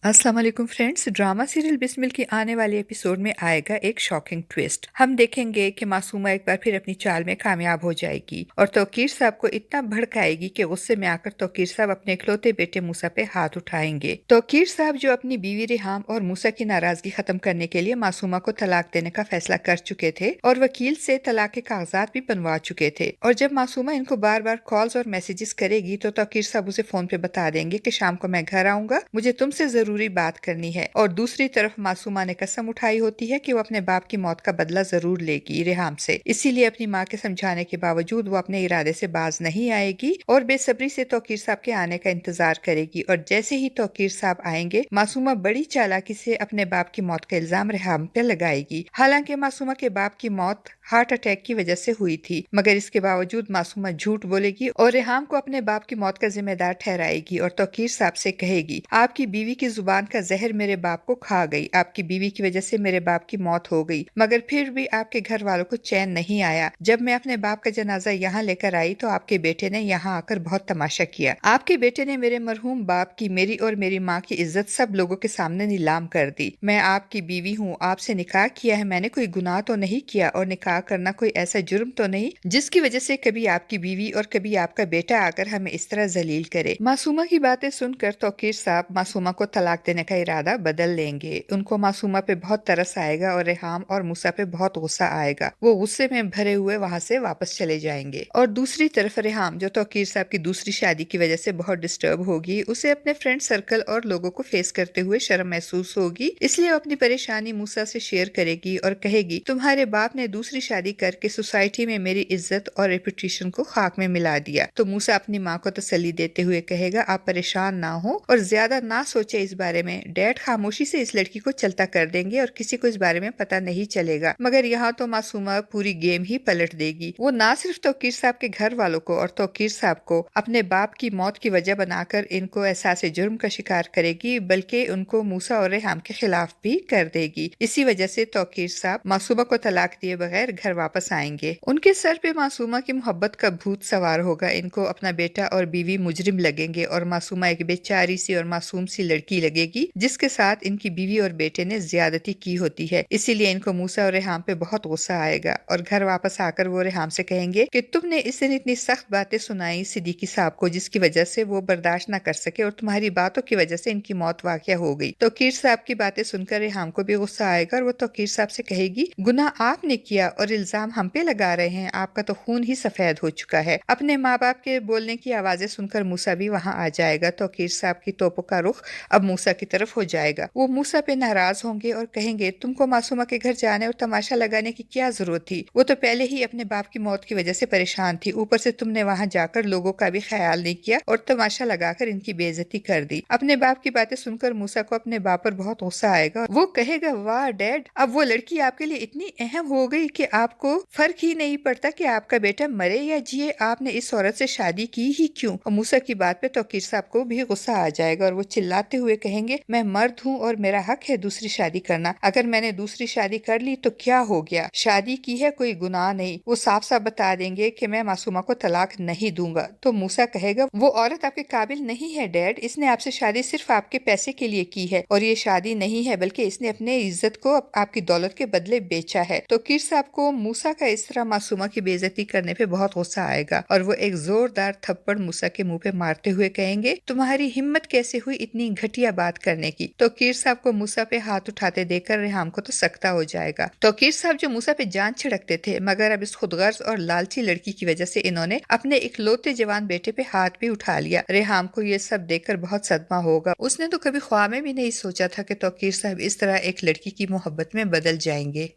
अस्सलाम वालेकुम friends. Drama serial Bismil की आने वाले एपिसोड में आएगा एक शॉकिंग ट्विस्ट। हम देखेंगे कि मासूमा एक बार फिर अपनी चाल में कामयाब हो जाएगी और तौकीर साहब को इतना भड़काएगी कि गुस्से में आकर तौकीर साहब अपने इकलौते बेटे मूसा पे हाथ उठाएंगे। तौकीर साहब जो अपनी बीवी रिहाम और मूसा की नाराजगी खत्म करने के लिए मासूमा को तलाक देने का फैसला कर चुके थे और वकील से तलाक के कागजात भी बनवा चुके थे, और जब मासूमा इनको बार बार कॉल्स और मैसेजेस करेगी तो तौकीर साहब उसे फोन पे बता देंगे कि शाम को मैं घर आऊंगा, मुझे तुमसे जरूरी बात करनी है। और दूसरी तरफ मासूमा ने कसम उठाई होती है कि वो अपने बाप की मौत का बदला जरूर लेगी रिहाम से, इसीलिए अपनी माँ के समझाने के बावजूद वो अपने इरादे से बाज नहीं आएगी और बेसब्री से तौकीर साहब के आने का इंतजार करेगी। और जैसे ही तौकीर साहब आएंगे, मासूमा बड़ी चालाकी से अपने बाप की मौत का इल्जाम रिहाम पे लगाएगी। हालांकि मासूमा के बाप की मौत हार्ट अटैक की वजह से हुई थी, मगर इसके बावजूद मासूमा झूठ बोलेगी और रिहाम को अपने बाप की मौत का जिम्मेदार ठहराएगी और तौकीर साहब से कहेगी, आपकी बीवी की जुबान का जहर मेरे बाप को खा गई, आपकी बीवी की वजह से मेरे बाप की मौत हो गई, मगर फिर भी आपके घर वालों को चैन नहीं आया। जब मैं अपने बाप का जनाजा यहाँ लेकर आई तो आपके बेटे ने यहाँ आकर बहुत तमाशा किया। आपके बेटे ने मेरे मरहूम बाप की, मेरी और मेरी माँ की इज्जत सब लोगों के सामने नीलाम कर दी। मैं आपकी बीवी हूँ, आपसे निकाह किया है, मैंने कोई गुनाह तो नहीं किया और निकाह करना कोई ऐसा जुर्म तो नहीं जिसकी वजह से कभी आपकी बीवी और कभी आपका बेटा आकर हमें इस तरह जलील करे। मासूमा की बातें सुनकर तौकीर साहब मासूमा को तलाक देने का इरादा बदल लेंगे। उनको मासूमा पे बहुत तरस आएगा और रेहाम और मूसा पे बहुत गुस्सा आएगा। वो गुस्से में भरे हुए वहाँ से वापस चले जाएंगे। और दूसरी तरफ रेहाम, जो तौकीर साहब की दूसरी शादी की वजह से बहुत डिस्टर्ब होगी, उसे अपने फ्रेंड सर्कल और लोगों को फेस करते हुए शर्म महसूस होगी, इसलिए वो अपनी परेशानी मूसा से शेयर करेगी और कहेगी, तुम्हारे बाप ने दूसरी शादी करके सोसाइटी में मेरी इज्जत और रेपुटेशन को खाक में मिला दिया। तो मूसा अपनी माँ को तसल्ली देते हुए कहेगा, आप परेशान ना हो और ज्यादा ना सोचे इस बारे में, डैड खामोशी से इस लड़की को चलता कर देंगे और किसी को इस बारे में पता नहीं चलेगा। मगर यहाँ तो मासूमा पूरी गेम ही पलट देगी। वो ना सिर्फ तौकीर साहब के घर वालों को और तौकीर साहब को अपने बाप की मौत की वजह बनाकर इनको एहसास जुर्म का शिकार करेगी, बल्कि उनको मूसा और रेहाम के खिलाफ भी कर देगी। इसी वजह से तौकीर साहब मासूमा को तलाक दिए बगैर घर वापस आएंगे। उनके सर पे मासूमा की मोहब्बत का भूत सवार होगा। इनको अपना बेटा और बीवी मुजरिम लगेंगे और मासूमा एक बेचारी सी और मासूम सी लड़की लगेगी जिसके साथ इनकी बीवी और बेटे ने ज्यादती की होती है। इसीलिए इनको मूसा और रेहाम पे बहुत गुस्सा आएगा और घर वापस आकर वो रेहाम से कहेंगे कि तुमने इस दिन इतनी सख्त बातें सुनाई सिद्दीकी साहब को, जिसकी वजह से वो बर्दाश्त न कर सके और तुम्हारी बातों की वजह से इनकी मौत वाक़या हो गई। तौकीर साहब की बातें सुनकर रेहाम को भी गुस्सा आएगा और वो तौकीर साहब से कहेगी, गुनाह आपने किया और इल्जाम हम पे लगा रहे हैं, आपका तो खून ही सफेद हो चुका है। अपने माँ बाप के बोलने की आवाजें सुनकर मूसा भी वहाँ आ जाएगा। तौकीर साहब की तोपों का रुख अब मूसा की तरफ हो जाएगा। वो मूसा पे नाराज होंगे और कहेंगे, तुमको मासूमा के घर जाने और तमाशा लगाने की क्या जरूरत थी, वो तो पहले ही अपने बाप की मौत की वजह से परेशान थी, ऊपर से तुमने वहाँ जाकर लोगों का भी ख्याल नहीं किया और तमाशा लगाकर इनकी बेइज्जती कर दी। अपने बाप की बातें सुनकर मूसा को अपने बाप पर बहुत गुस्सा आएगा। वो कहेगा, वाह डैड, अब वो लड़की आपके लिए इतनी अहम हो गई कि आपको फर्क ही नहीं पड़ता कि आपका बेटा मरे या जिए, आपने इस औरत से शादी की ही क्यों। और मूसा की बात पे तौकीर साहब को भी गुस्सा आ जाएगा और वो चिल्लाते हुए कहेंगे, मैं मर्द हूँ और मेरा हक है दूसरी शादी करना, अगर मैंने दूसरी शादी कर ली तो क्या हो गया, शादी की है, कोई गुनाह नहीं। वो साफ साफ बता देंगे कि मैं मासूमा को तलाक नहीं दूंगा। तो मूसा कहेगा, वो औरत आपके काबिल नहीं है डैड, इसने आपसे शादी सिर्फ आपके पैसे के लिए की है और ये शादी नहीं है बल्कि इसने अपने इज्जत को आपकी दौलत के बदले बेचा है। तो कीर साहब को मूसा का इस तरह मासूमा की बेइज्जती करने पे बहुत गुस्सा आएगा और वो एक जोरदार थप्पड़ मूसा के मुंह पे मारते हुए कहेंगे, तुम्हारी हिम्मत कैसे हुई इतनी घटिया बात करने की। तो कीर साहब को मूसा पे हाथ उठाते देखकर रेहाम को तो सख्ता हो जाएगा। तो कीर साहब जो मूसा पे जान छिड़कते थे, मगर अब इस खुदगर्ज और लालची लड़की की वजह से इन्होंने अपने इकलौते जवान बेटे पे हाथ भी उठा लिया। रेहाम को ये सब देखकर बहुत सदमा होगा। उसने तो कभी ख्वाब में भी नहीं सोचा था कि तौकीर साहब इस तरह एक लड़की की मोहब्बत में बदल जाएंगे।